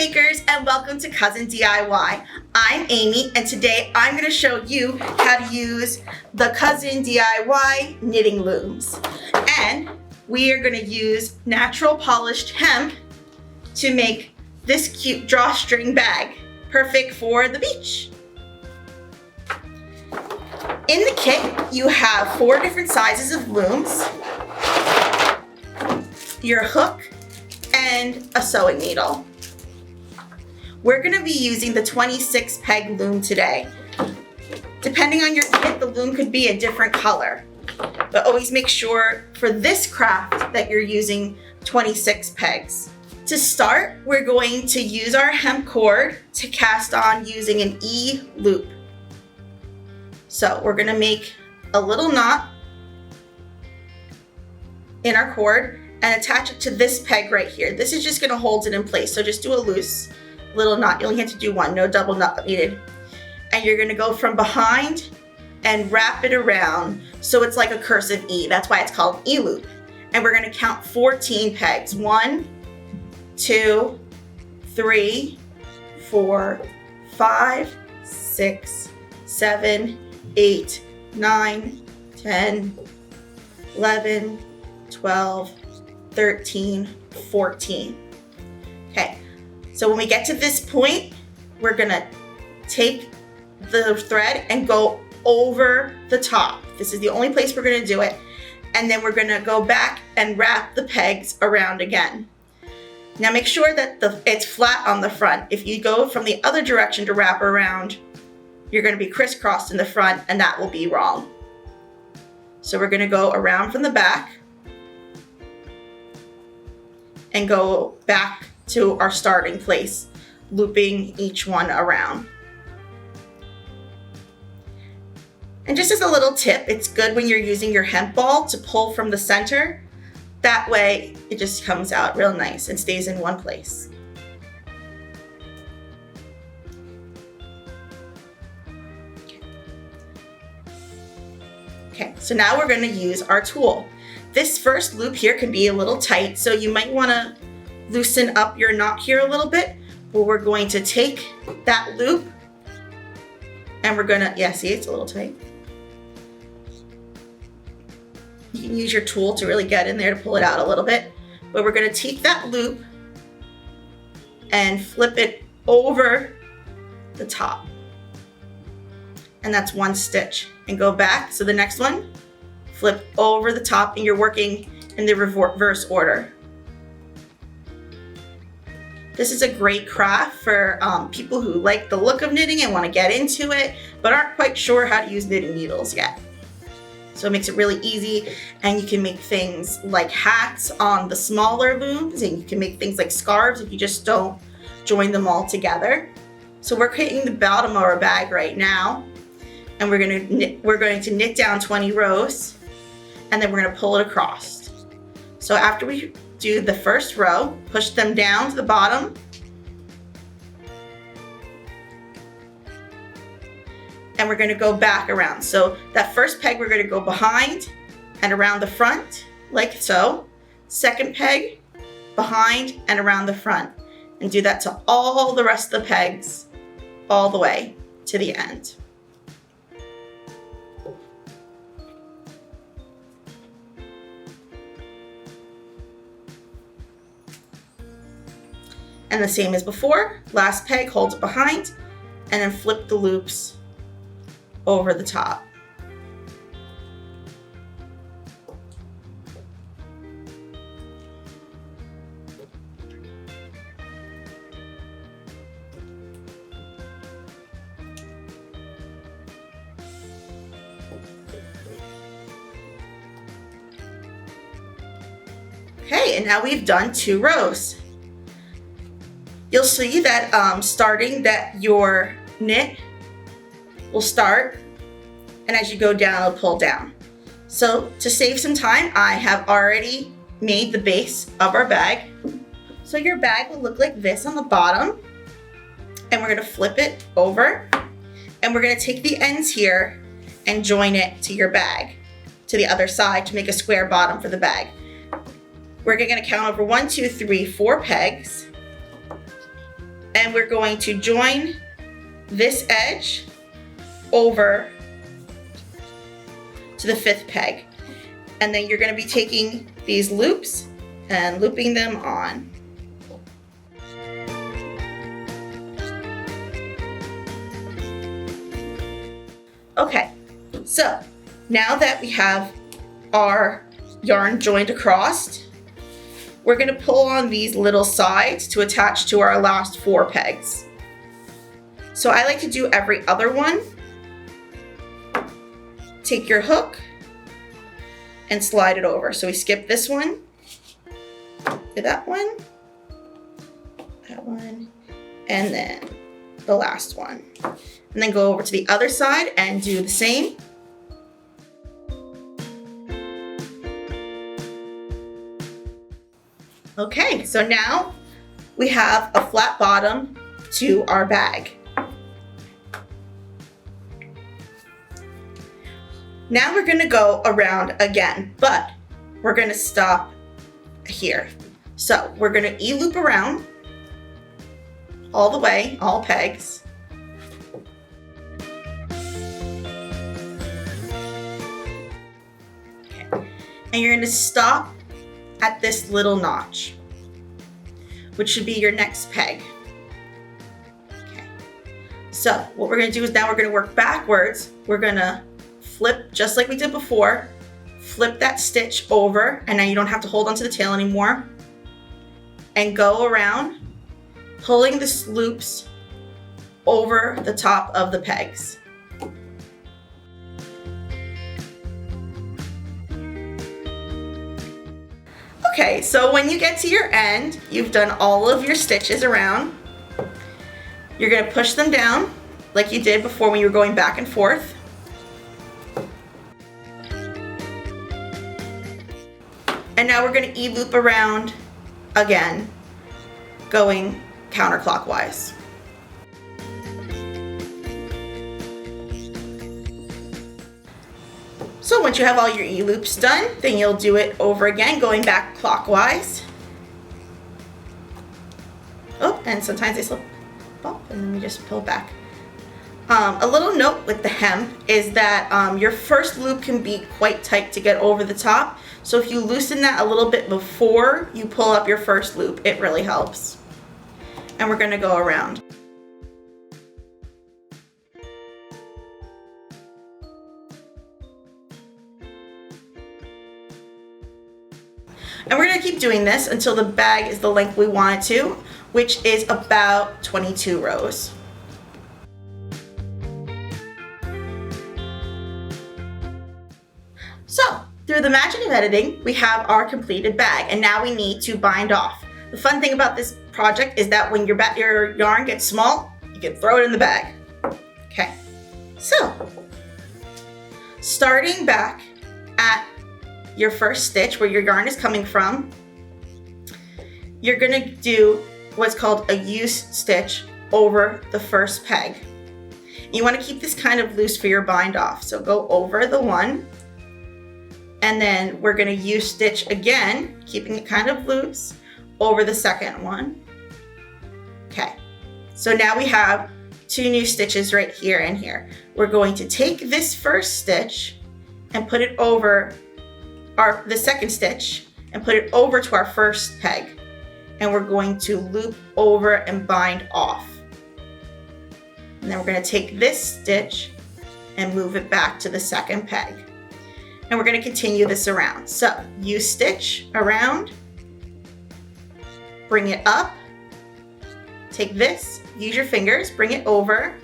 makers, and welcome to Cousin DIY. I'm Amy, and today I'm going to show you how to use the Cousin DIY knitting looms. And we are going to use natural polished hemp to make this cute drawstring bag, perfect for the beach. In the kit, you have 4 different sizes of looms, your hook, and a sewing needle. We're going to be using the 26 peg loom today. Depending on your kit, the loom could be a different color, but always make sure for this craft that you're using 26 pegs. To start, we're going to use our hemp cord to cast on using an E loop. So we're going to make a little knot in our cord and attach it to this peg right here. This is just going to hold it in place, so just do a loose little knot. You only have to do one, no double knot needed. And you're going to go from behind and wrap it around so it's like a cursive E. That's why it's called E loop. And we're going to count 14 pegs. 1, 2, 3, 4, 5, 6, 7, 8, 9, 10, 11, 12, 13, 14. Okay, so when we get to this point, we're gonna take the thread and go over the top. This is the only place we're gonna do it. And then we're gonna go back and wrap the pegs around again. Now make sure that it's flat on the front. If you go from the other direction to wrap around, you're gonna be crisscrossed in the front, and that will be wrong. So we're gonna go around from the back and go back to our starting place, looping each one around. And just as a little tip, it's good when you're using your hemp ball to pull from the center. That way it just comes out real nice and stays in one place. Okay, so now we're going to use our tool. This first loop here can be a little tight, so you might want to loosen up your knot here a little bit. But we're going to take that loop and we're going to, yeah, see, it's a little tight. You can use your tool to really get in there to pull it out a little bit. But we're going to take that loop and flip it over the top. And that's 1 stitch. And go back. So the next one, flip over the top, and you're working in the reverse order. This is a great craft for people who like the look of knitting and want to get into it, but aren't quite sure how to use knitting needles yet. So it makes it really easy, and you can make things like hats on the smaller looms, and you can make things like scarves if you just don't join them all together. So we're creating the bottom of our bag right now, and we're going to knit down 20 rows, and then we're going to pull it across. So after we do the first row, push them down to the bottom, and we're going to go back around. So that first peg, we're going to go behind and around the front, like so. Second peg, behind and around the front. And do that to all the rest of the pegs, all the way to the end. And the same as before, last peg holds it behind, and then flip the loops over the top. Okay, and now we've done 2 rows. You'll see that starting that your knit will start, and as you go down, it'll pull down. So to save some time, I have already made the base of our bag. So your bag will look like this on the bottom, and we're gonna flip it over, and we're gonna take the ends here and join it to your bag, to the other side to make a square bottom for the bag. We're gonna count over 1, 2, 3, 4 pegs. and we're going to join this edge over to the 5th peg. And then you're going to be taking these loops and looping them on. Okay, so now that we have our yarn joined across, we're going to pull on these little sides to attach to our last 4 pegs. So I like to do every other one. Take your hook and slide it over. So we skip this one, do that one, and then the last one. And then go over to the other side and do the same. Okay, so now we have a flat bottom to our bag. Now we're gonna go around again, but we're gonna stop here. So we're gonna E-loop around all the way, all pegs. Okay. And you're gonna stop at this little notch, which should be your next peg. Okay. So what we're gonna do is now we're gonna work backwards. We're gonna flip just like we did before, flip that stitch over, and now you don't have to hold onto the tail anymore, and go around, pulling the loops over the top of the pegs. Okay, so when you get to your end, you've done all of your stitches around. You're gonna push them down like you did before when you were going back and forth. And now we're gonna E-loop around again, going counterclockwise. So once you have all your E-loops done, then you'll do it over again, going back clockwise. Oh, and sometimes they slip up, and then we just pull back. A little note with the hem is that your first loop can be quite tight to get over the top. So if you loosen that a little bit before you pull up your first loop, it really helps. And we're gonna go around. And we're gonna keep doing this until the bag is the length we want it to, which is about 22 rows. So, through the magic of editing, we have our completed bag, and now we need to bind off. The fun thing about this project is that when your yarn gets small, you can throw it in the bag. Okay, so starting back at your first stitch where your yarn is coming from, you're gonna do what's called a use stitch over the first peg. You wanna keep this kind of loose for your bind off. So go over the one, and then we're gonna use stitch again, keeping it kind of loose, over the second one. Okay, so now we have 2 new stitches right here and here. We're going to take this first stitch and put it over the second stitch and put it over to our first peg. And we're going to loop over and bind off. And then we're gonna take this stitch and move it back to the second peg. And we're gonna continue this around. So you stitch around, bring it up, take this, use your fingers, bring it over,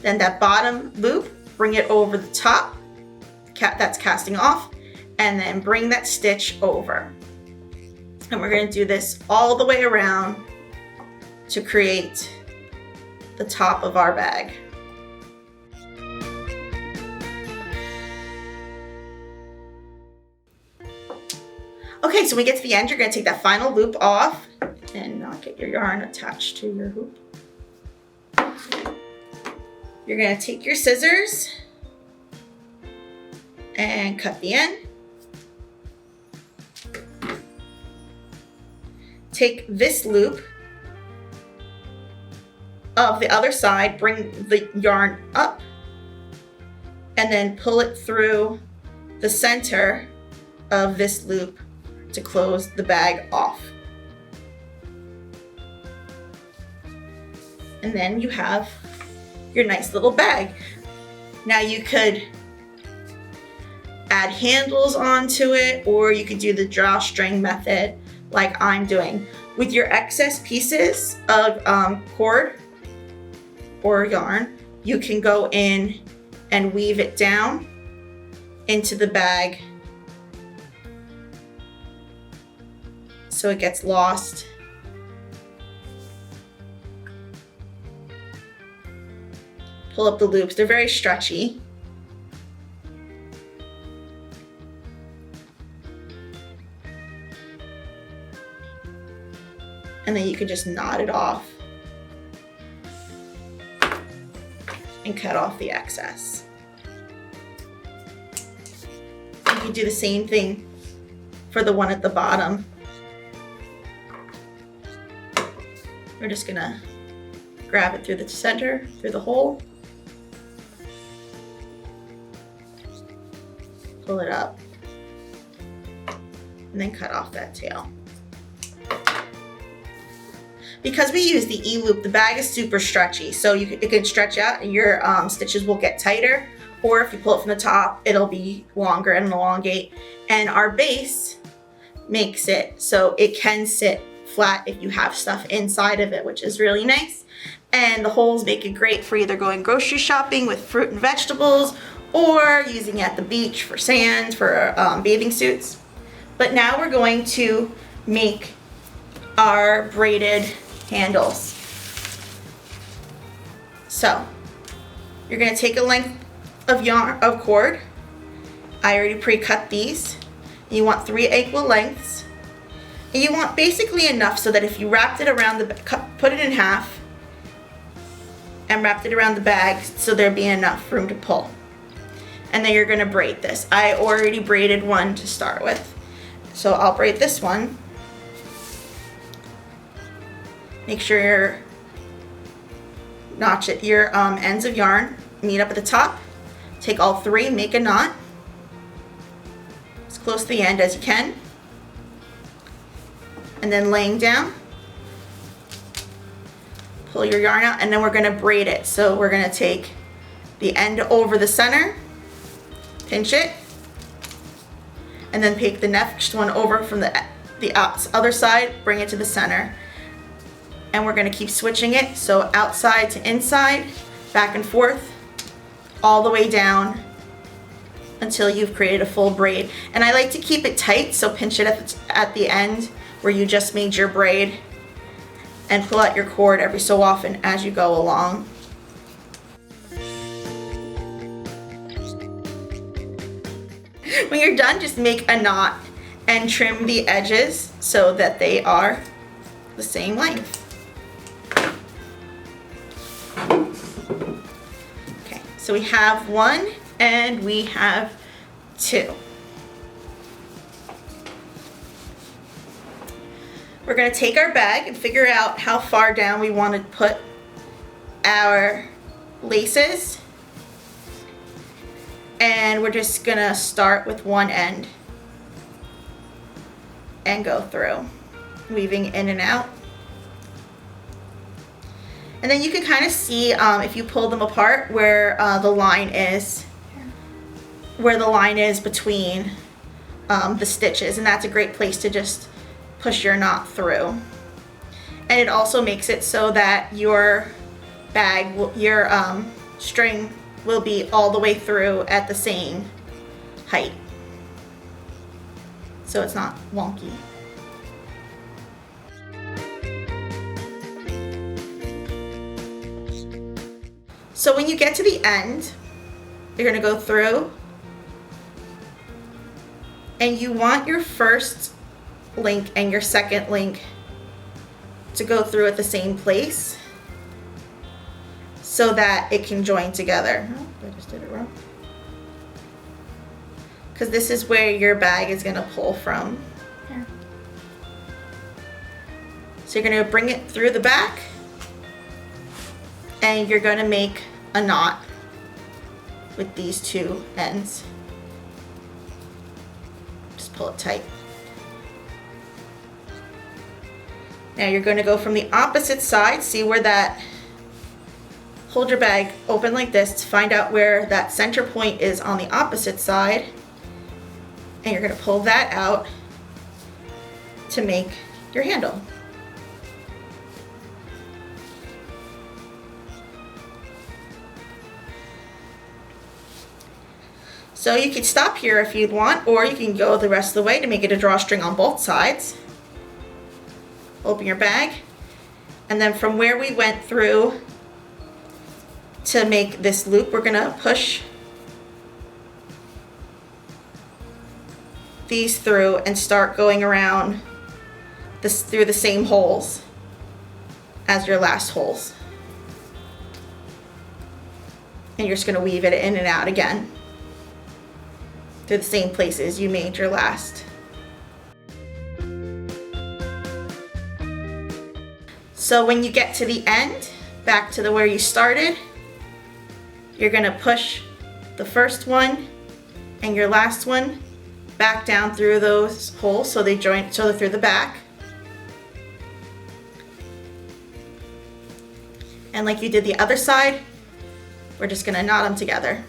then that bottom loop, bring it over the top, that's casting off, and then bring that stitch over. And we're gonna do this all the way around to create the top of our bag. Okay, so when we get to the end, you're gonna take that final loop off and not get your yarn attached to your hoop. You're gonna take your scissors and cut the end. Take this loop of the other side, bring the yarn up and then pull it through the center of this loop to close the bag off. And then you have your nice little bag. Now you could add handles onto it, or you could do the drawstring method like I'm doing. With your excess pieces of cord or yarn, you can go in and weave it down into the bag so it gets lost. Pull up the loops, they're very stretchy. And then you can just knot it off and cut off the excess. You can do the same thing for the one at the bottom. We're just gonna grab it through the center, through the hole, pull it up, and then cut off that tail. Because we use the E-loop, the bag is super stretchy, so it can stretch out and your stitches will get tighter, or if you pull it from the top, it'll be longer and elongate. And our base makes it so it can sit flat if you have stuff inside of it, which is really nice. And the holes make it great for either going grocery shopping with fruit and vegetables, or using it at the beach for sand, for bathing suits. But now we're going to make our braided handles. So you're going to take a length of yarn, of cord. I already pre-cut these. You want 3 equal lengths. And you want basically enough so that if you wrapped it around put it in half and wrapped it around the bag so there'd be enough room to pull. And then you're going to braid this. I already braided one to start with. So I'll braid this one. Make sure your ends of yarn meet up at the top. Take all 3, make a knot as close to the end as you can. And then laying down, pull your yarn out, and then we're gonna braid it. So we're gonna take the end over the center, pinch it, and then take the next one over from the other side, bring it to the center. And we're gonna keep switching it, so outside to inside, back and forth, all the way down until you've created a full braid. And I like to keep it tight, so pinch it at the end where you just made your braid, and pull out your cord every so often as you go along. When you're done, just make a knot and trim the edges so that they are the same length. Okay, so we have 1 and we have 2. We're going to take our bag and figure out how far down we want to put our laces. And we're just going to start with one end and go through, weaving in and out. And then you can kind of see if you pull them apart where the line is between the stitches, and that's a great place to just push your knot through. And it also makes it so that your bag, your string will be all the way through at the same height, so it's not wonky. So when you get to the end, you're going to go through, and you want your first link and your second link to go through at the same place so that it can join together. Oh, I just did it wrong. Because this is where your bag is going to pull from. Here. So you're going to bring it through the back and you're going to make a knot with these two ends. Just pull it tight. Now you're going to go from the opposite side, see where that, hold your bag open like this to find out where that center point is on the opposite side, and you're going to pull that out to make your handle. So you can stop here if you'd want, or you can go the rest of the way to make it a drawstring on both sides. Open your bag, and then from where we went through to make this loop, we're gonna push these through and start going around this through the same holes as your last holes. And you're just gonna weave it in and out again through the same places you made your last. So when you get to the end, back to where you started, you're gonna push the first one and your last one back down through those holes so they join, so they're through the back. And like you did the other side, we're just gonna knot them together.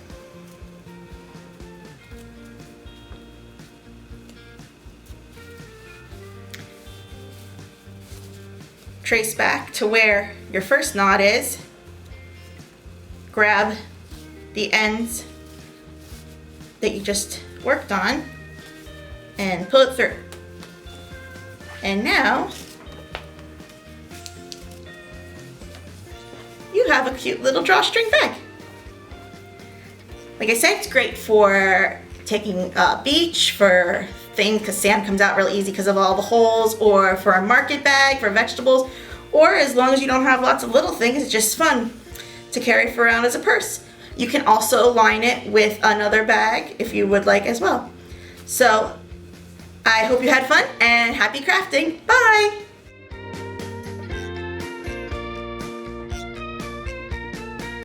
Trace back to where your first knot is, grab the ends that you just worked on and pull it through. And now you have a cute little drawstring bag. Like I said, it's great for taking a beach, for things, because sand comes out really easy because of all the holes, or for a market bag, for vegetables, or as long as you don't have lots of little things, it's just fun to carry around as a purse. You can also line it with another bag if you would like as well. So I hope you had fun and happy crafting. Bye!